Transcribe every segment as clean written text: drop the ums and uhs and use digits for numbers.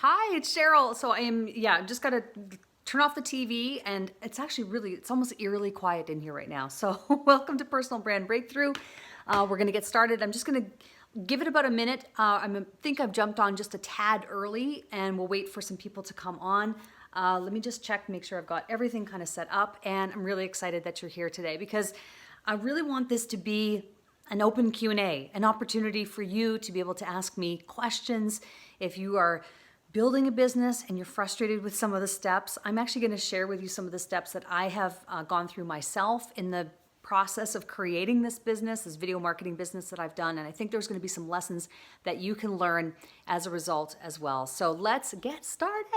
Hi, it's Cheryl. So just got to turn off the TV and it's actually it's almost eerily quiet in here right now. So welcome to Personal Brand Breakthrough. We're going to get started. I'm just going to give it about a minute. I think I've jumped on just a tad early and we'll wait for some people to come on. Let me just check, make sure I've got everything kind of set up. And I'm really excited that you're here today because I really want this to be an open Q&A, an opportunity for you to be able to ask me questions. If you are building a business and you're frustrated with some of the steps, I'm actually going to share with you some of the steps that I have gone through myself in the process of creating this business, this video marketing business that I've done. And I think there's going to be some lessons that you can learn as a result as well. So let's get started.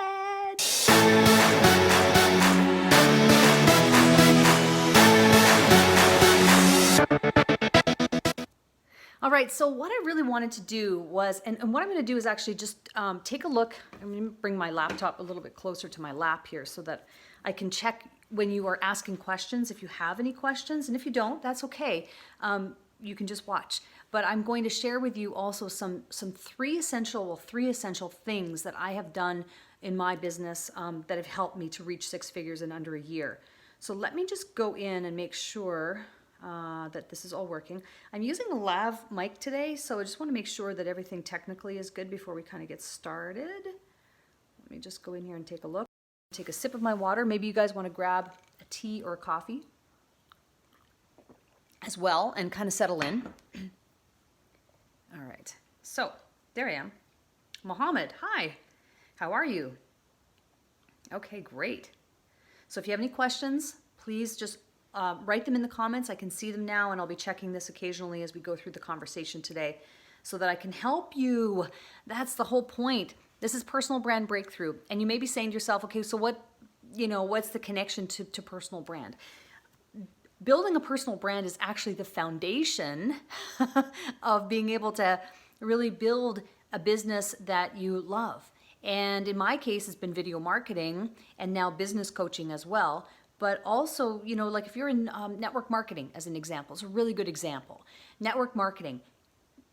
All right, so what I really wanted to do was, and what I'm going to do is actually just take a look. I'm going to bring my laptop a little bit closer to my lap here so that I can check when you are asking questions, if you have any questions, and if you don't, that's okay. You can just watch. But I'm going to share with you also some three essential things that I have done in my business that have helped me to reach 6 figures in under a year. So let me just go in and make sure that this is all working. I'm using a lav mic today, so I just want to make sure that everything technically is good before we kind of get started. Let me just go in here and take a look. Take a sip of my water. Maybe you guys want to grab a tea or a coffee as well and kind of settle in. All right, so there I am. Mohammed, hi, how are you? Okay, great. So if you have any questions, please just write them in the comments. I can see them now, and I'll be checking this occasionally as we go through the conversation today so that I can help you. That's the whole point. This is Personal Brand Breakthrough. And you may be saying to yourself, okay, so what's the connection to personal brand? Building a personal brand is actually the foundation of being able to really build a business that you love. And in my case, it's been video marketing and now business coaching as well. But also, like if you're in network marketing, as an example, it's a really good example. Network marketing,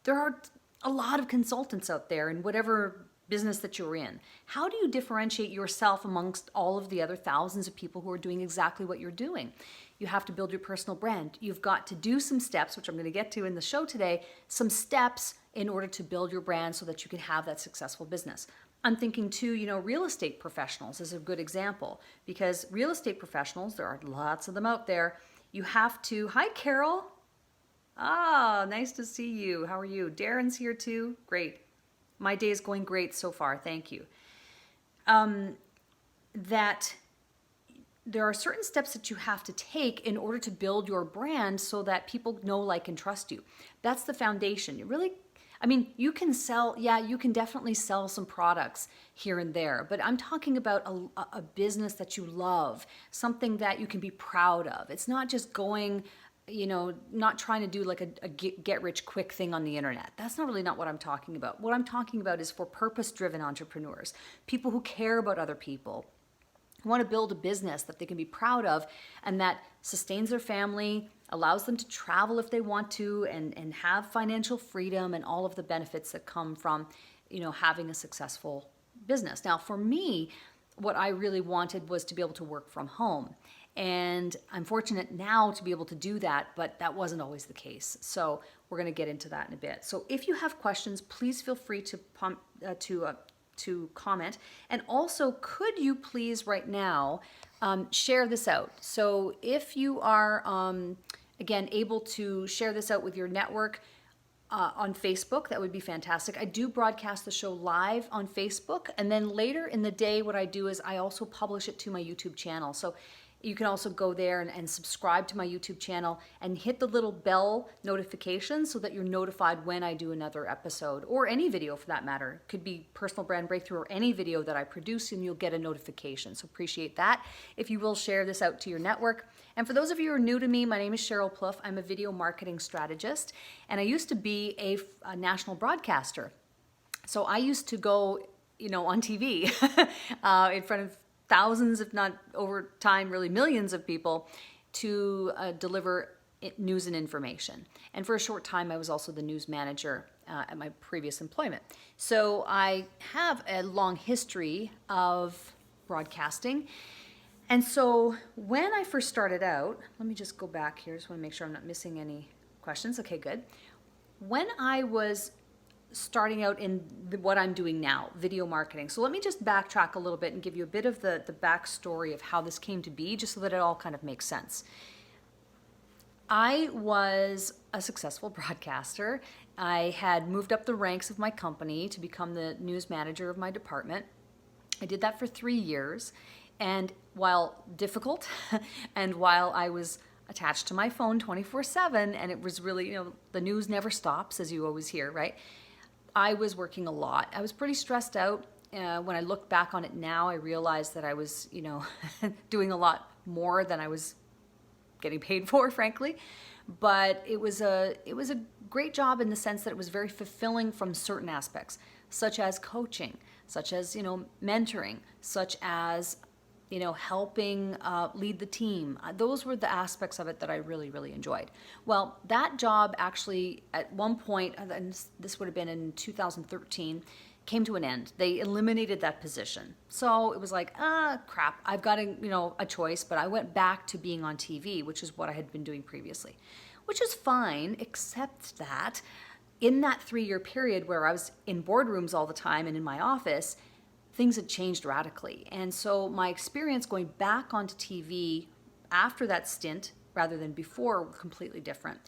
there are a lot of consultants out there in whatever business that you're in. How do you differentiate yourself amongst all of the other thousands of people who are doing exactly what you're doing? You have to build your personal brand. You've got to do some steps, which I'm going to get to in the show today, some steps in order to build your brand so that you can have that successful business. I'm thinking too, real estate professionals is a good example because real estate professionals, there are lots of them out there. You have to, hi Carol. Ah, nice to see you. How are you? Darren's here too. Great. My day is going great so far. Thank you. That there are certain steps that you have to take in order to build your brand so that people know, like, and trust you. That's the foundation. You can sell, you can definitely sell some products here and there, but I'm talking about a business that you love, something that you can be proud of. It's not just going, not trying to do like a get rich quick thing on the internet. That's not what I'm talking about. What I'm talking about is for purpose-driven entrepreneurs, people who care about other people, who want to build a business that they can be proud of and that sustains their family, allows them to travel if they want to, and have financial freedom and all of the benefits that come from, having a successful business. Now, for me, what I really wanted was to be able to work from home. And I'm fortunate now to be able to do that, but that wasn't always the case. So we're going to get into that in a bit. So if you have questions, please feel free to comment. And also, could you please right now share this out? So if you are, again, able to share this out with your network on Facebook, that would be fantastic. I do broadcast the show live on Facebook. And then later in the day, what I do is I also publish it to my YouTube channel. So you can also go there and subscribe to my YouTube channel and hit the little bell notification so that you're notified when I do another episode, or any video for that matter. It could be Personal Brand Breakthrough or any video that I produce, and you'll get a notification. So appreciate that. If you will share this out to your network. And for those of you who are new to me, my name is Sheryl Plouffe. I'm a video marketing strategist, and I used to be a national broadcaster. So I used to go, on TV in front of thousands, if not over time, really millions of people to deliver news and information. And for a short time, I was also the news manager at my previous employment. So I have a long history of broadcasting. And so when I first started out, let me just go back here. Just want to make sure I'm not missing any questions. Okay, good. When I was starting out in what I'm doing now, video marketing. So let me just backtrack a little bit and give you a bit of the backstory of how this came to be, just so that it all kind of makes sense. I was a successful broadcaster. I had moved up the ranks of my company to become the news manager of my department. I did that for 3 years. And while difficult, and while I was attached to my phone 24/7, and it was really, the news never stops, as you always hear, right? I was working a lot. I was pretty stressed out. When I look back on it now, I realized that I was, doing a lot more than I was getting paid for, frankly. But it was a great job in the sense that it was very fulfilling from certain aspects, such as coaching, such as, mentoring, such as, helping lead the team. Those were the aspects of it that I really, really enjoyed. Well, that job actually at one point, and this would have been in 2013, came to an end. They eliminated that position. So it was like, crap, I've got a choice, but I went back to being on TV, which is what I had been doing previously, which is fine, except that in that 3-year period where I was in boardrooms all the time and in my office, things had changed radically. And so my experience going back onto TV after that stint, rather than before, were completely different.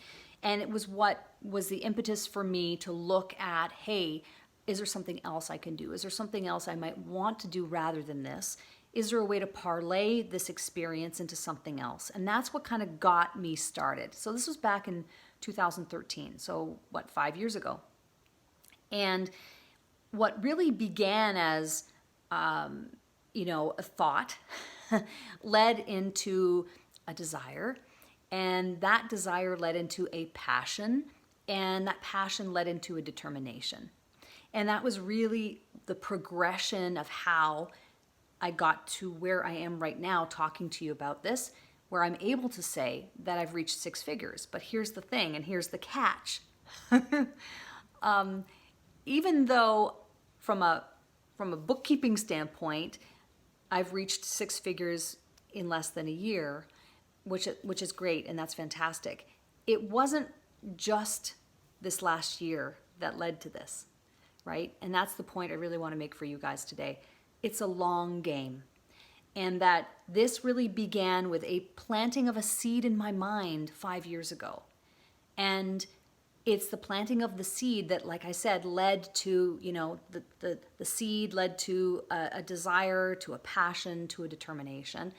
And it was what was the impetus for me to look at, hey, is there something else I can do? Is there something else I might want to do rather than this? Is there a way to parlay this experience into something else? And that's what kind of got me started. So this was back in 2013. So 5 years ago. And what really began as a thought led into a desire, and that desire led into a passion, and that passion led into a determination. And that was really the progression of how I got to where I am right now talking to you about this, where I'm able to say that I've reached 6 figures. But here's the thing, and here's the catch. Even though from a bookkeeping standpoint, I've reached 6 figures in less than a year, which is great, and that's fantastic. It wasn't just this last year that led to this, right? And that's the point I really want to make for you guys today. It's a long game, and that this really began with a planting of a seed in my mind 5 years ago. And it's the planting of the seed that, like I said, led to, the seed led to a desire, to a passion, to a determination.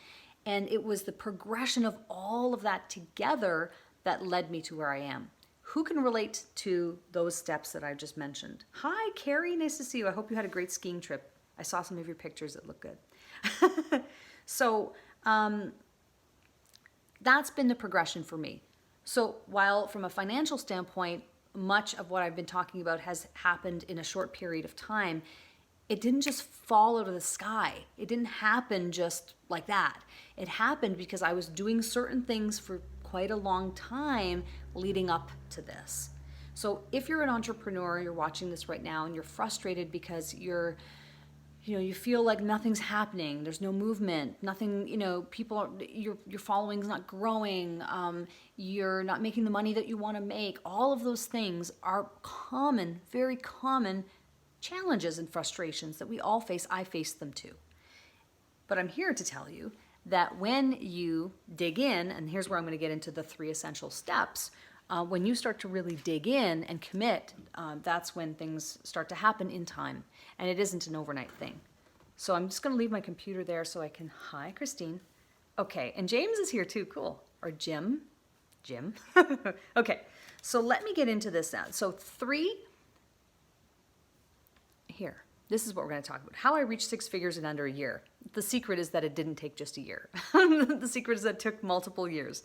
And it was the progression of all of that together that led me to where I am. Who can relate to those steps that I just mentioned? Hi, Carrie, nice to see you. I hope you had a great skiing trip. I saw some of your pictures that look good. So that's been the progression for me. So while from a financial standpoint, much of what I've been talking about has happened in a short period of time, it didn't just fall out of the sky. It didn't happen just like that. It happened because I was doing certain things for quite a long time leading up to this. So if you're an entrepreneur, you're watching this right now and you're frustrated because you feel like nothing's happening, there's no movement, nothing, your following's not growing, you're not making the money that you want to make. All of those things are common, very common challenges and frustrations that we all face. I face them too. But I'm here to tell you that when you dig in, and here's where I'm going to get into the 3 essential steps, when you start to really dig in and commit, that's when things start to happen in time. And it isn't an overnight thing. So I'm just going to leave my computer there so I can, hi, Christine. Okay, and James is here too, cool. Or Jim. Okay, so let me get into this now. So 3, here, this is what we're going to talk about. How I reached 6 figures in under a year. The secret is that it didn't take just a year. The secret is that it took multiple years.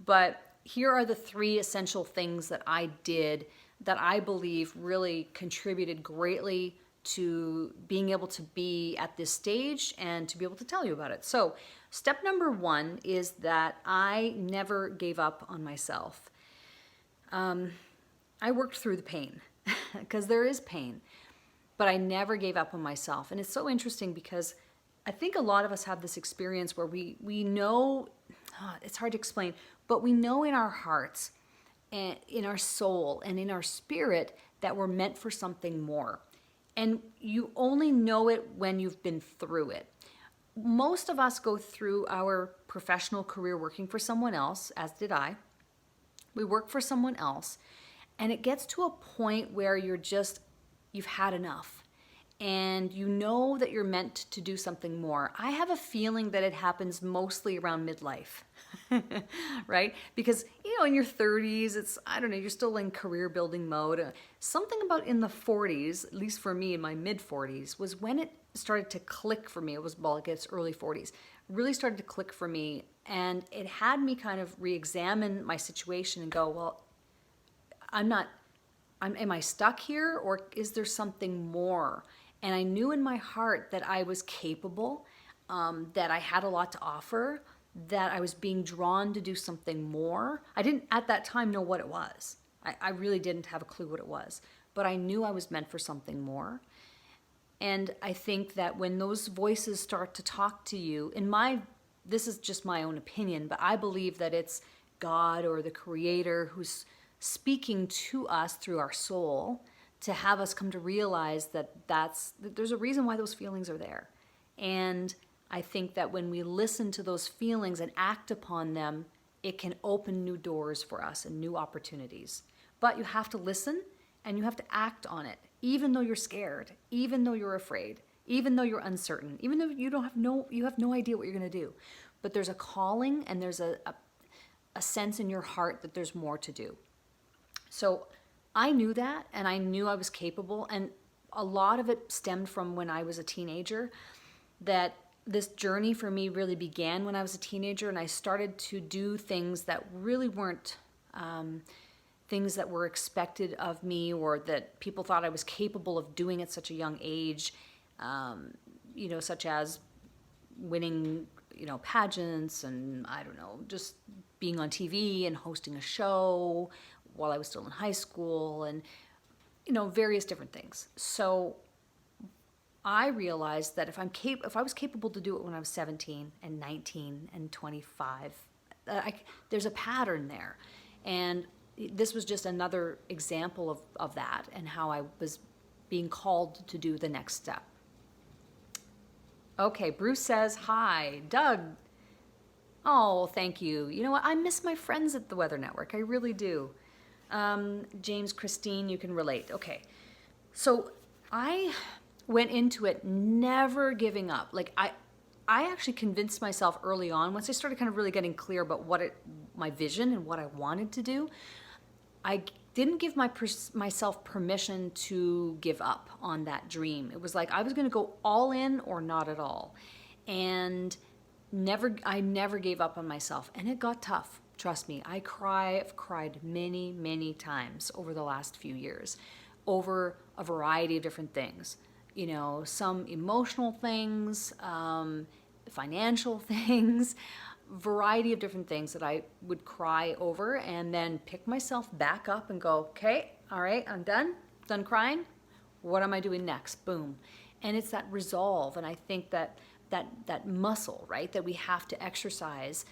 But here are the 3 essential things that I did that I believe really contributed greatly to being able to be at this stage and to be able to tell you about it. So step number 1 is that I never gave up on myself. I worked through the pain because there is pain, but I never gave up on myself. And it's so interesting because I think a lot of us have this experience where we know, it's hard to explain, but we know in our hearts and in our soul and in our spirit that we're meant for something more. And you only know it when you've been through it. Most of us go through our professional career working for someone else, as did I. We work for someone else, and it gets to a point where you've had enough. And you know that you're meant to do something more. I have a feeling that it happens mostly around midlife, right? Because, in your 30s, you're still in career building mode. Something about in the 40s, at least for me in my mid 40s, was when it started to click for me. I guess early 40s, really started to click for me. And it had me kind of re-examine my situation and go, well, am I stuck here, or is there something more? And I knew in my heart that I was capable, that I had a lot to offer, that I was being drawn to do something more. I didn't at that time know what it was. I really didn't have a clue what it was, but I knew I was meant for something more. And I think that when those voices start to talk to you, this is just my own opinion, but I believe that it's God or the Creator who's speaking to us through our soul to have us come to realize that there's a reason why those feelings are there. And I think that when we listen to those feelings and act upon them, it can open new doors for us and new opportunities. But you have to listen and you have to act on it, even though you're scared, even though you're afraid, even though you're uncertain, even though you have no idea what you're going to do. But there's a calling and there's a sense in your heart that there's more to do. So I knew that, and I knew I was capable, and a lot of it stemmed from when I was a teenager, that this journey for me really began when I was a teenager, and I started to do things that really weren't things that were expected of me or that people thought I was capable of doing at such a young age, such as winning, pageants and, just being on TV and hosting a show while I was still in high school and, various different things. So I realized that if I was capable to do it when I was 17 and 19 and 25, there's a pattern there. And this was just another example of that and how I was being called to do the next step. Okay, Bruce says, hi. Doug, oh, thank you. You know what? I miss my friends at the Weather Network. I really do. James, Christine, you can relate. Okay. So I went into it never giving up. Like I actually convinced myself early on, once I started kind of really getting clear about my vision and what I wanted to do, I didn't give myself permission to give up on that dream. It was like I was going to go all in or not at all. And I never gave up on myself. And it got tough. Trust me, I've cried many, many times over the last few years over a variety of different things. Some emotional things, financial things, variety of different things that I would cry over and then pick myself back up and go, okay, all right, I'm done crying. What am I doing next? Boom. And it's that resolve. And I think that muscle, right, that we have to exercise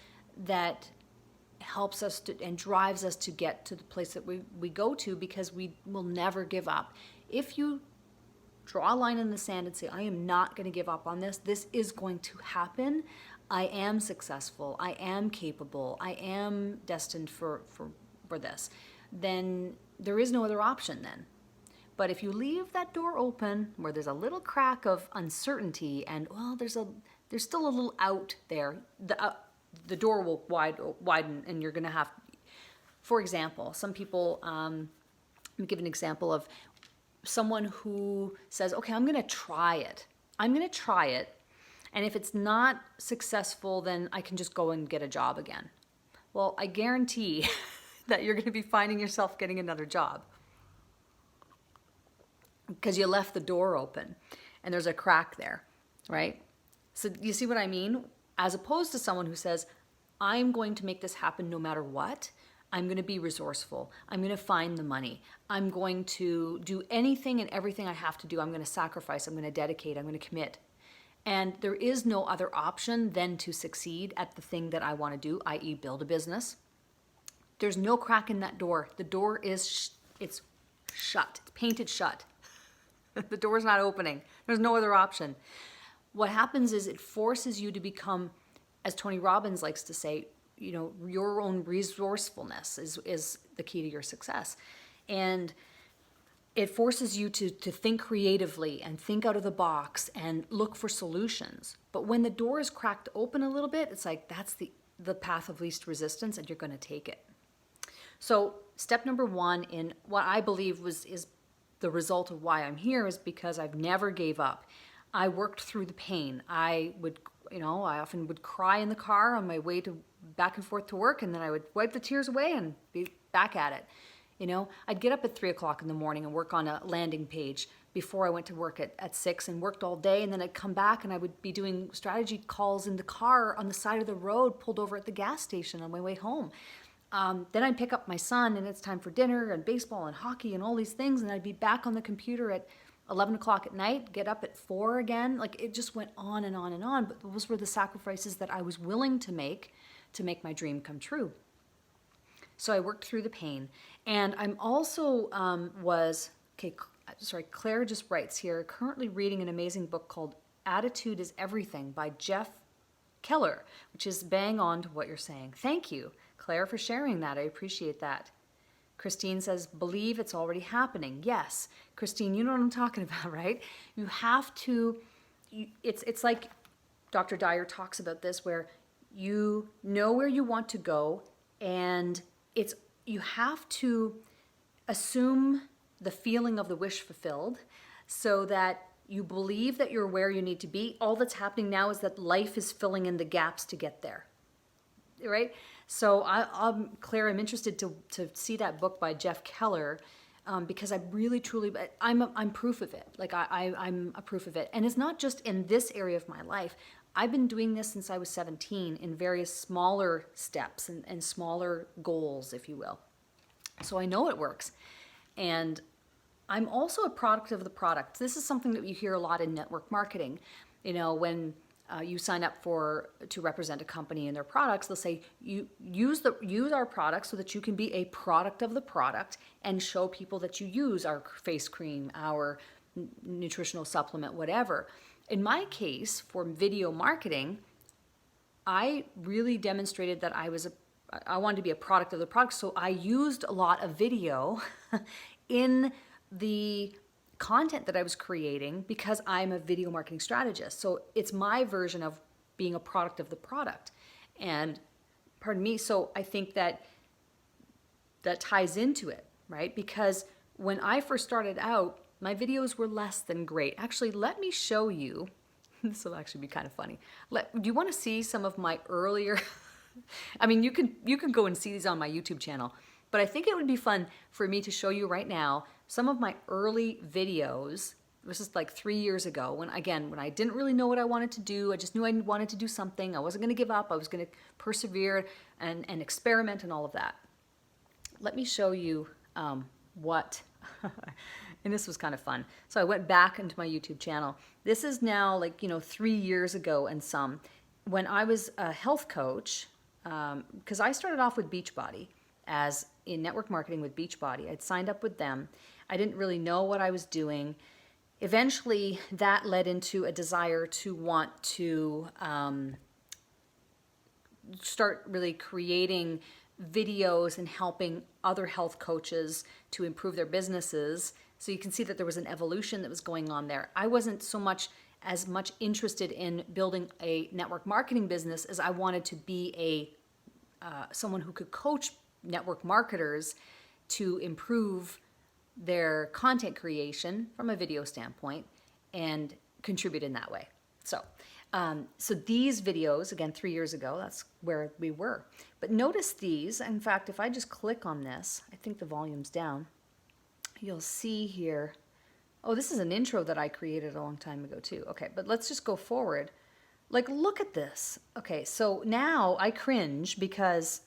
that helps us and drives us to get to the place that we go to, because we will never give up. If you draw a line in the sand and say, I am not going to give up on this. This is going to happen. I am successful. I am capable. I am destined for this. Then there is no other option then. But if you leave that door open where there's a little crack of uncertainty and, well, there's still a little out there, the door will widen and you're going to have, for example, some people, let me give an example of someone who says, okay, I'm going to try it. And if it's not successful, then I can just go and get a job again. Well, I guarantee that you're going to be finding yourself getting another job. because you left the door open and there's a crack there, right? So you see what I mean? As opposed to someone who says, I'm going to make this happen no matter what. I'm going to be resourceful. I'm going to find the money. I'm going to do anything and everything I have to do. I'm going to sacrifice. I'm going to dedicate. I'm going to commit. And there is no other option than to succeed at the thing that I want to do, i.e. build a business. There's no crack in that door. The door is, it's shut. It's painted shut. The door's not opening. There's no other option. What happens is it forces you to become, as Tony Robbins likes to say, you know, your own resourcefulness is the key to your success. And it forces you to think creatively and think out of the box and look for solutions. But when the door is cracked open a little bit, it's like that's the path of least resistance, and you're going to take it. So step number one in what I believe is the result of why I'm here is because I've never gave up. I worked through the pain. I often would cry in the car on my way to back and forth to work, and then I would wipe the tears away and be back at it. You know, I'd get up at 3 o'clock in the morning and work on a landing page before I went to work at 6 and worked all day. And then I'd come back and I would be doing strategy calls in the car on the side of the road, pulled over at the gas station on my way home. Then I'd pick up my son and it's time for dinner and baseball and hockey and all these things. And I'd be back on the computer at 11 o'clock at night, get up at 4 again. Like it just went on and on and on. But those were the sacrifices that I was willing to make my dream come true. So I worked through the pain. And I'm also Claire just writes here, currently reading an amazing book called Attitude is Everything by Jeff Keller, which is bang on to what you're saying. Thank you, Claire, for sharing that. I appreciate that. Christine says, believe it's already happening. Yes, Christine, you know what I'm talking about, right? You have to, it's like Dr. Dyer talks about this, where you know where you want to go, and you have to assume the feeling of the wish fulfilled so that you believe that you're where you need to be. All that's happening now is that life is filling in the gaps to get there, right? So Claire, I'm interested to see that book by Jeff Keller because I really, truly, I'm proof of it. Like I'm a proof of it. And it's not just in this area of my life. I've been doing this since I was 17 in various smaller steps and smaller goals, if you will. So I know it works. And I'm also a product of the product. This is something that you hear a lot in network marketing. You know, when you sign up to represent a company and their products, they'll say, use our products so that you can be a product of the product and show people that you use our face cream, our nutritional supplement, whatever. In my case, for video marketing, I really demonstrated that I wanted to be a product of the product, so I used a lot of video in the content that I was creating because I'm a video marketing strategist. So it's my version of being a product of the product. And pardon me, so I think that ties into it, right? Because when I first started out, my videos were less than great. Actually, let me show you. This will actually be kind of funny. Do you want to see some of my earlier? I mean, you can go and see these on my YouTube channel, but I think it would be fun for me to show you right now some of my early videos. This is like 3 years ago when I didn't really know what I wanted to do. I just knew I wanted to do something. I wasn't going to give up. I was going to persevere and experiment and all of that. Let me show you what... And this was kind of fun. So I went back into my YouTube channel. This is now 3 years ago and some. When I was a health coach, because I started off with Beachbody as in network marketing with Beachbody. I'd signed up with them. I didn't really know what I was doing. Eventually, that led into a desire to want to start really creating videos and helping other health coaches to improve their businesses. So you can see that there was an evolution that was going on there. I wasn't as much interested in building a network marketing business as I wanted to be someone who could coach network marketers to improve their content creation from a video standpoint and contribute in that way. So these videos, again, 3 years ago, that's where we were. But notice these. In fact, if I just click on this, I think the volume's down. You'll see here, Oh, this is an intro that I created a long time ago too. Okay, but let's just go forward. Like, look at this. Okay, so now I cringe because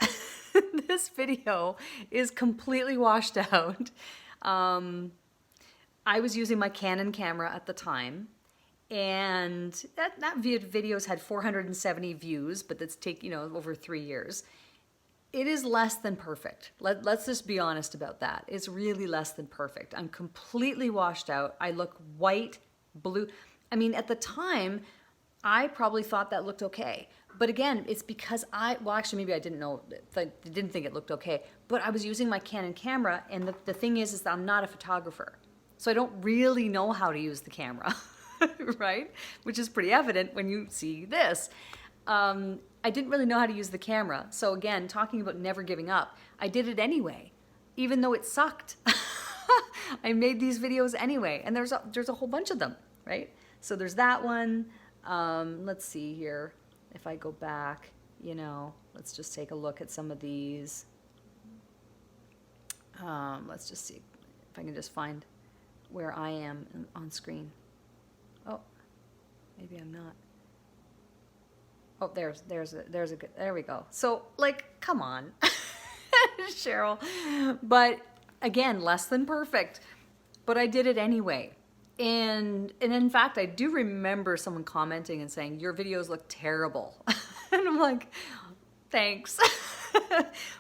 this video is completely washed out. I was using my Canon camera at the time, and that videos had 470 views, but that's over 3 years. It is less than perfect. Let's just be honest about that. It's really less than perfect. I'm completely washed out. I look white, blue. I mean, at the time, I probably thought that looked okay. But again, it's because actually maybe I didn't think it looked okay, but I was using my Canon camera, and the thing is that I'm not a photographer. So I don't really know how to use the camera, right? Which is pretty evident when you see this. I didn't really know how to use the camera. So again, talking about never giving up, I did it anyway, even though it sucked. I made these videos anyway, and there's a whole bunch of them, right? So there's that one. Let's see here. If I go back, let's just take a look at some of these. Let's just see if I can just find where I am on screen. Oh, maybe I'm not. Oh, there's a good, there we go. So come on, Sheryl. But again, less than perfect, but I did it anyway. And in fact, I do remember someone commenting and saying, your videos look terrible. And I'm like, thanks.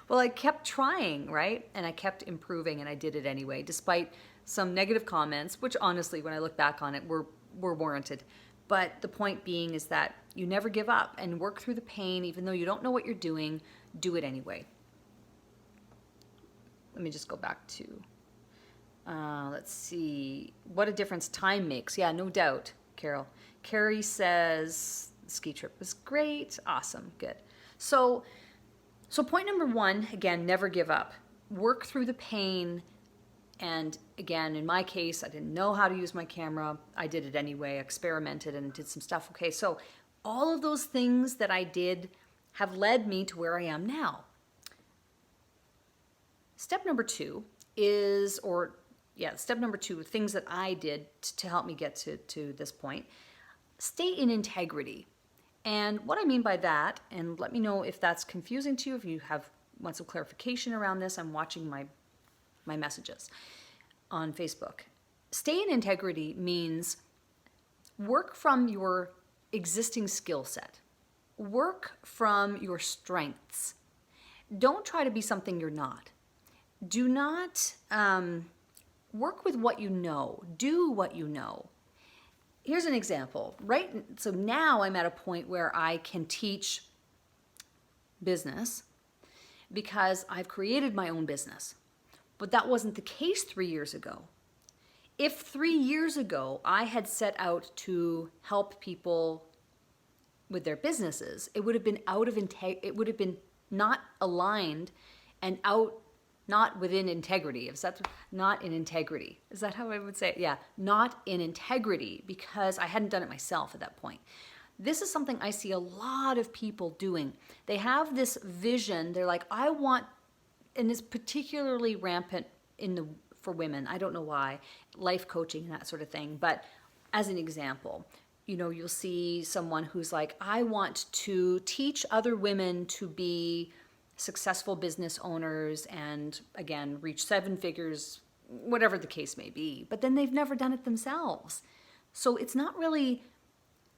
Well, I kept trying, right? And I kept improving, and I did it anyway, despite some negative comments, which honestly, when I look back on it, were warranted. But the point being is that you never give up and work through the pain, even though you don't know what you're doing, do it anyway. Let me just go back to, let's see, what a difference time makes. Yeah, no doubt, Carol. Carrie says, the ski trip was great. Awesome, good. So point number one, again, never give up. Work through the pain. And again, in my case, I didn't know how to use my camera. I did it anyway, experimented and did some stuff. Okay, so all of those things that I did have led me to where I am now. Step number two is, step number two, things that I did to help me get to this point. Stay in integrity. And what I mean by that, and let me know if that's confusing to you, if you want some clarification around this. I'm watching my messages on Facebook. Stay in integrity means work from your existing skill set. Work from your strengths. Don't try to be something you're not. Do not work with what you know. Do what you know. Here's an example, right? So now I'm at a point where I can teach business because I've created my own business. But that wasn't the case 3 years ago. If 3 years ago I had set out to help people with their businesses, it would have been it would have been not aligned and not within integrity. Is that not in integrity? Is that how I would say it? Yeah, not in integrity, because I hadn't done it myself at that point. This is something I see a lot of people doing. They have this vision. They're like, I want, and it's particularly rampant for women. I don't know why, life coaching and that sort of thing. But as an example, you'll see someone who's like, I want to teach other women to be successful business owners and, again, reach 7 figures, whatever the case may be. But then they've never done it themselves. So it's not really,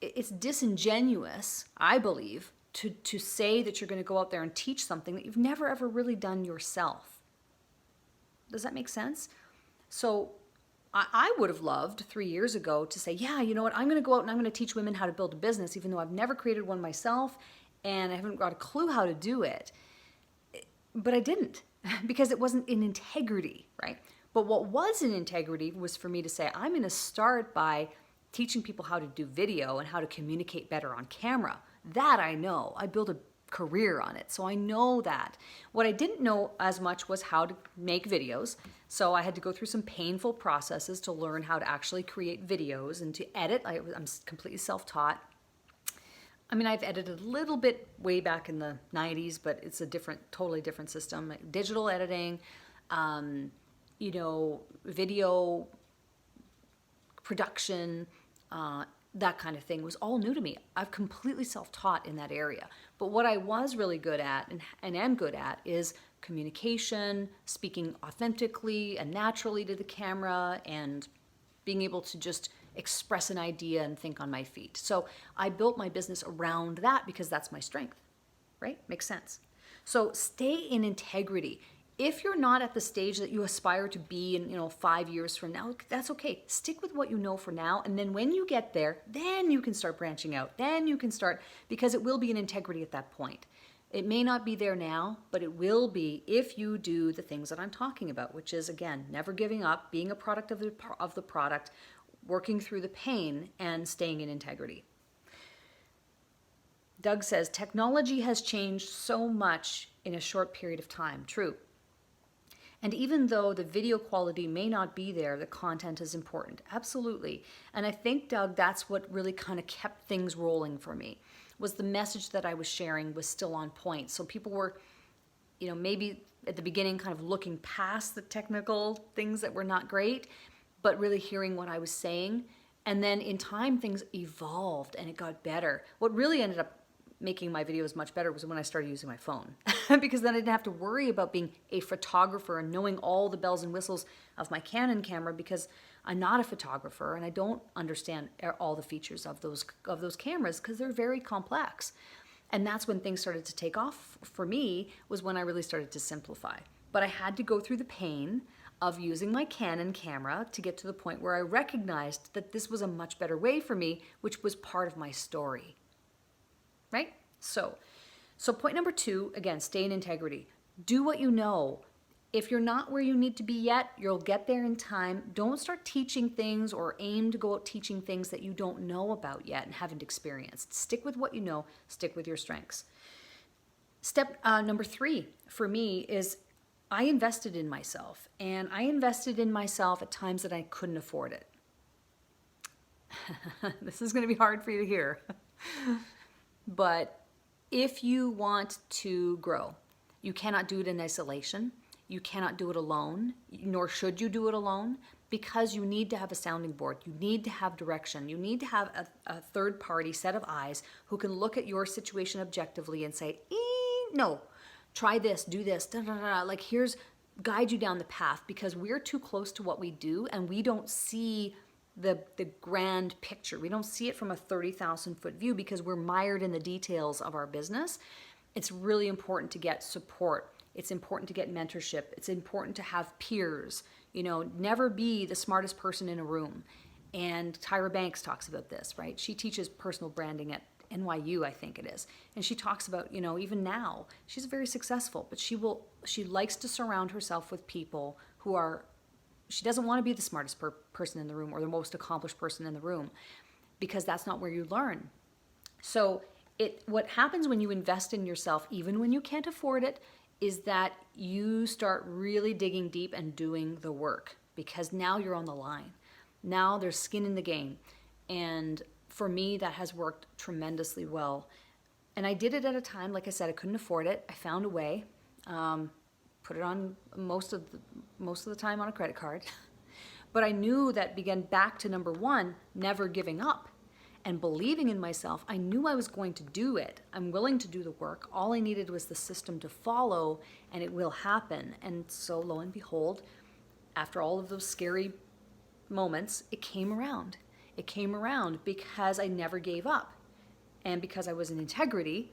it's disingenuous, I believe, to say that you're going to go out there and teach something that you've never ever really done yourself. Does that make sense? So I would have loved 3 years ago to say, yeah, you know what, I'm going to go out and I'm going to teach women how to build a business, even though I've never created one myself and I haven't got a clue how to do it. But I didn't, because it wasn't in integrity, right? But what was in integrity was for me to say, I'm going to start by teaching people how to do video and how to communicate better on camera. That I know. I built a career on it, so I know that. What I didn't know as much was how to make videos, so I had to go through some painful processes to learn how to actually create videos and to edit. I'm completely self-taught. I mean, I've edited a little bit way back in the 90s, but it's a totally different system. Like digital editing, video production, that kind of thing was all new to me. I've completely self-taught in that area. But what I was really good at and am good at is communication, speaking authentically and naturally to the camera, and being able to just express an idea and think on my feet. So I built my business around that because that's my strength, right? Makes sense. So stay in integrity. If you're not at the stage that you aspire to be in, 5 years from now, that's okay. Stick with what you know for now. And then when you get there, then you can start branching out. Then you can start, because it will be in integrity at that point. It may not be there now, but it will be if you do the things that I'm talking about, which is, again, never giving up, being a product of the product, working through the pain, and staying in integrity. Doug says, technology has changed so much in a short period of time. True. And even though the video quality may not be there, the content is important. Absolutely. And I think, Doug, that's what really kind of kept things rolling for me, was the message that I was sharing was still on point. So people were, maybe at the beginning kind of looking past the technical things that were not great, but really hearing what I was saying. And then in time, things evolved and it got better. What really ended up making my videos much better was when I started using my phone, because then I didn't have to worry about being a photographer and knowing all the bells and whistles of my Canon camera, because I'm not a photographer and I don't understand all the features of those cameras because they're very complex. And that's when things started to take off for me, was when I really started to simplify. But I had to go through the pain of using my Canon camera to get to the point where I recognized that this was a much better way for me, which was part of my story. Right? So point number 2, again, stay in integrity. Do what you know. If you're not where you need to be yet, you'll get there in time. Don't start teaching things or aim to go out teaching things that you don't know about yet and haven't experienced. Stick with what you know. Stick with your strengths. Step number 3 for me is I invested in myself, and I invested in myself at times that I couldn't afford it. This is going to be hard for you to hear. But if you want to grow, you cannot do it in isolation. You cannot do it alone, nor should you do it alone, because you need to have a sounding board. You need to have direction. You need to have a third-party set of eyes who can look at your situation objectively and say, no, try this, do this, da, da, da, like guide you down the path, because we're too close to what we do and we don't see the grand picture. We don't see it from a 30,000 foot view because we're mired in the details of our business. It's really important to get support. It's important to get mentorship. It's important to have peers. Never be the smartest person in a room. And Tyra Banks talks about this, right? She teaches personal branding at NYU, I think it is. And she talks about, even now, she's very successful, but she likes to surround herself with people who are, she doesn't want to be the smartest person in the room or the most accomplished person in the room, because that's not where you learn. So what happens when you invest in yourself, even when you can't afford it, is that you start really digging deep and doing the work, because now you're on the line. Now there's skin in the game. And for me, that has worked tremendously well. And I did it at a time, like I said, I couldn't afford it. I found a way, put it on most of the time on a credit card. But I knew that, began back to number 1, never giving up and believing in myself. I knew I was going to do it. I'm willing to do the work. All I needed was the system to follow, and it will happen. And so lo and behold, after all of those scary moments, it came around. It came around because I never gave up. And because I was in integrity,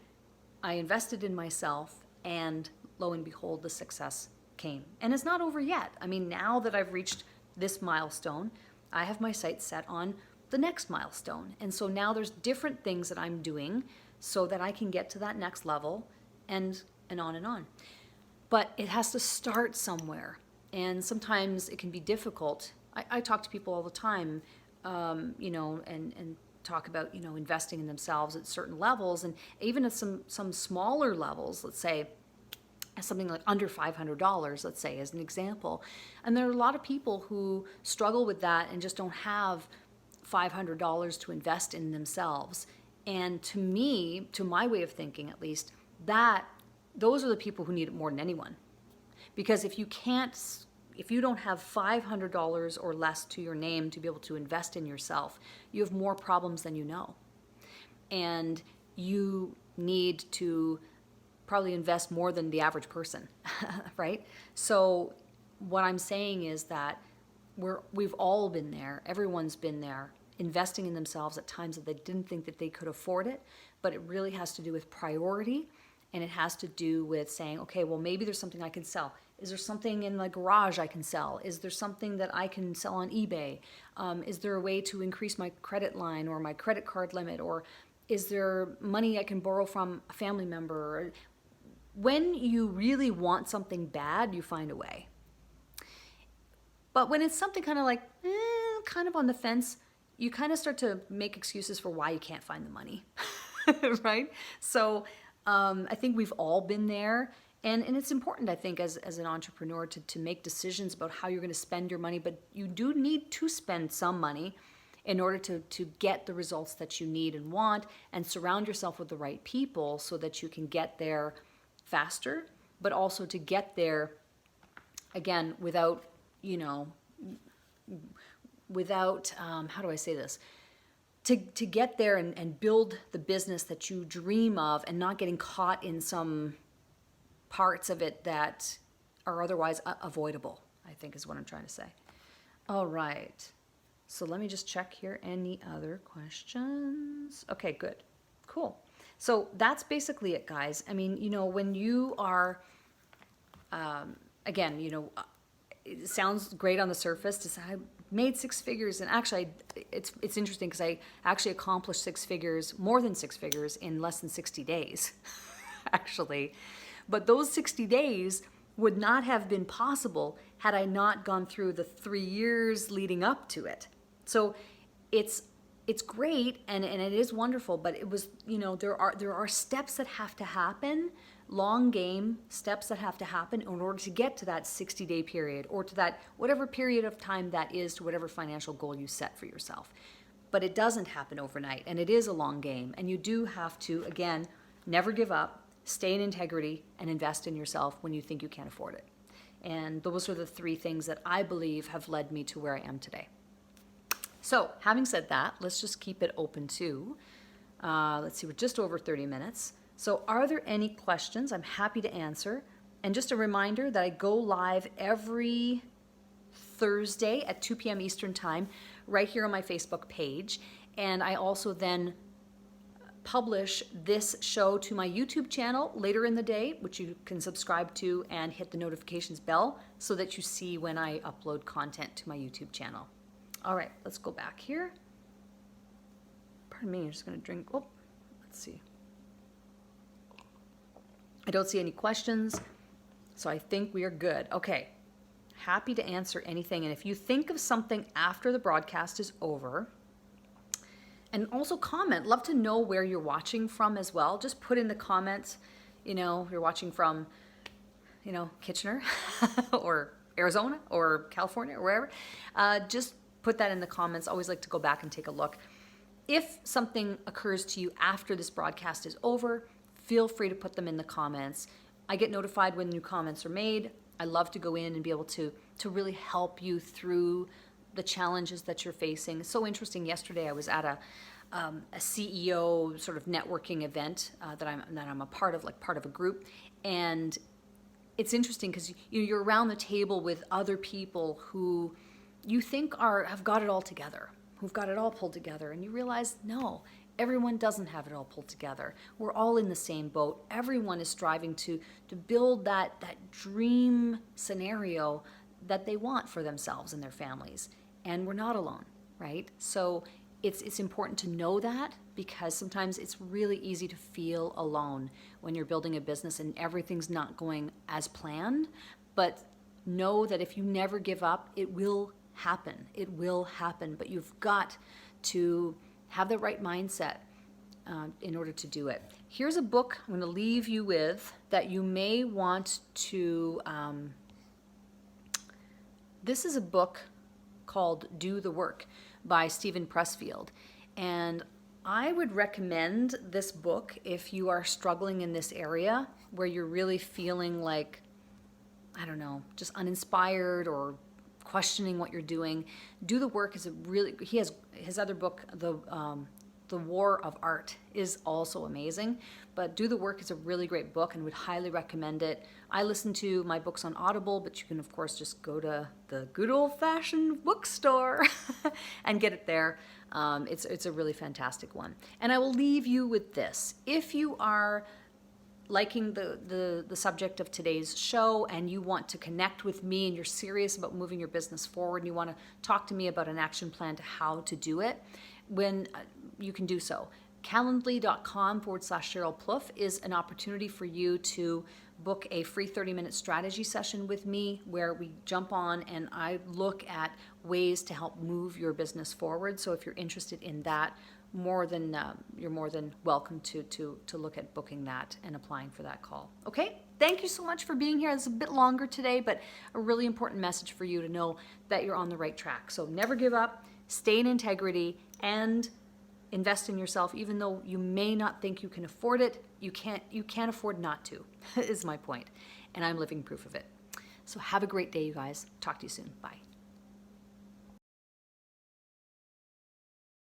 I invested in myself, and lo and behold, the success came. And it's not over yet. I mean, now that I've reached this milestone, I have my sights set on the next milestone. And so now there's different things that I'm doing so that I can get to that next level, and on and on. But it has to start somewhere. And sometimes it can be difficult. I talk to people all the time, and talk about, investing in themselves at certain levels, and even at some smaller levels, let's say something like under $500, let's say, as an example. And there are a lot of people who struggle with that and just don't have $500 to invest in themselves. And to me, to my way of thinking at least, those are the people who need it more than anyone. Because if you can't, If you don't have $500 or less to your name to be able to invest in yourself, you have more problems than you know. And you need to probably invest more than the average person, right? So what I'm saying is that we've all been there. Everyone's been there, investing in themselves at times that they didn't think that they could afford it. But it really has to do with priority, and it has to do with saying, okay, well, maybe there's something I can sell. Is there something in the garage I can sell? Is there something that I can sell on eBay? Is there a way to increase my credit line or my credit card limit? Or is there money I can borrow from a family member? When you really want something bad, you find a way. But when it's something kind of like, kind of on the fence, you kind of start to make excuses for why you can't find the money, right? So I think we've all been there. And it's important, I think, as an entrepreneur to make decisions about how you're going to spend your money. But you do need to spend some money in order to get the results that you need and want, and surround yourself with the right people so that you can get there faster, but also to get there, again, without, how do I say this? To get there and build the business that you dream of, and not getting caught in some parts of it that are otherwise avoidable, I think is what I'm trying to say. All right. So let me just check here. Any other questions? Okay, good. Cool. So that's basically it, guys. I mean, when you are, again, it sounds great on the surface to say I made six figures, and actually it's interesting because I actually accomplished more than six figures in less than 60 days, actually. But those 60 days would not have been possible had I not gone through the 3 years leading up to it. So it's great and it is wonderful, but it was, there are steps that have to happen, long game steps that have to happen in order to get to that 60-day period, or to that whatever period of time that is, to whatever financial goal you set for yourself. But it doesn't happen overnight, and it is a long game, and you do have to, again, never give up, stay in integrity, and invest in yourself when you think you can't afford it. And those are the three things that I believe have led me to where I am today. So, having said that, let's just keep it open too. Let's see, we're just over 30 minutes. So are there any questions? I'm happy to answer. And just a reminder that I go live every Thursday at 2 p.m. Eastern Time, right here on my Facebook page. And I also then publish this show to my YouTube channel later in the day, which you can subscribe to and hit the notifications bell so that you see when I upload content to my YouTube channel. All right, let's go back here. Pardon me, I'm just going to drink. Oh, let's see. I don't see any questions, so I think we are good. Okay, happy to answer anything. And if you think of something after the broadcast is over, and also comment. Love to know where you're watching from as well. Just put in the comments, you're watching from, Kitchener or Arizona or California or wherever. Just put that in the comments. Always like to go back and take a look. If something occurs to you after this broadcast is over, feel free to put them in the comments. I get notified when new comments are made. I love to go in and be able to really help you through the challenges that you're facing. It's so interesting. Yesterday I was at a CEO sort of networking event that I'm a part of, like part of a group, and it's interesting because you're around the table with other people who you think have got it all together, who've got it all pulled together, and you realize no, everyone doesn't have it all pulled together. We're all in the same boat. Everyone is striving to build that dream scenario that they want for themselves and their families. And we're not alone, right? So it's important to know that, because sometimes it's really easy to feel alone when you're building a business and everything's not going as planned. But know that if you never give up, it will happen. It will happen. But you've got to have the right mindset in order to do it. Here's a book I'm going to leave you with that you may want to... this is a book called Do the Work by Stephen Pressfield. And I would recommend this book if you are struggling in this area where you're really feeling like, I don't know, just uninspired or questioning what you're doing, Do the Work is a really, he has his other book, The War of Art, is also amazing, but Do the Work is a really great book and would highly recommend it. I listen to my books on Audible, but you can of course just go to the good old-fashioned bookstore and get it there. It's a really fantastic one. And I will leave you with this. If you are liking the subject of today's show and you want to connect with me and you're serious about moving your business forward and you want to talk to me about an action plan to how to do it, when you can do so. Calendly.com/Sheryl Plouffe is an opportunity for you to book a free 30-minute strategy session with me where we jump on and I look at ways to help move your business forward. So if you're interested in that, you're more than welcome to look at booking that and applying for that call. Okay? Thank you so much for being here. It's a bit longer today, but a really important message for you to know that you're on the right track. So never give up, stay in integrity, and invest in yourself. Even though you may not think you can afford it, you can't afford not to, is my point. And I'm living proof of it. So have a great day, you guys. Talk to you soon. Bye.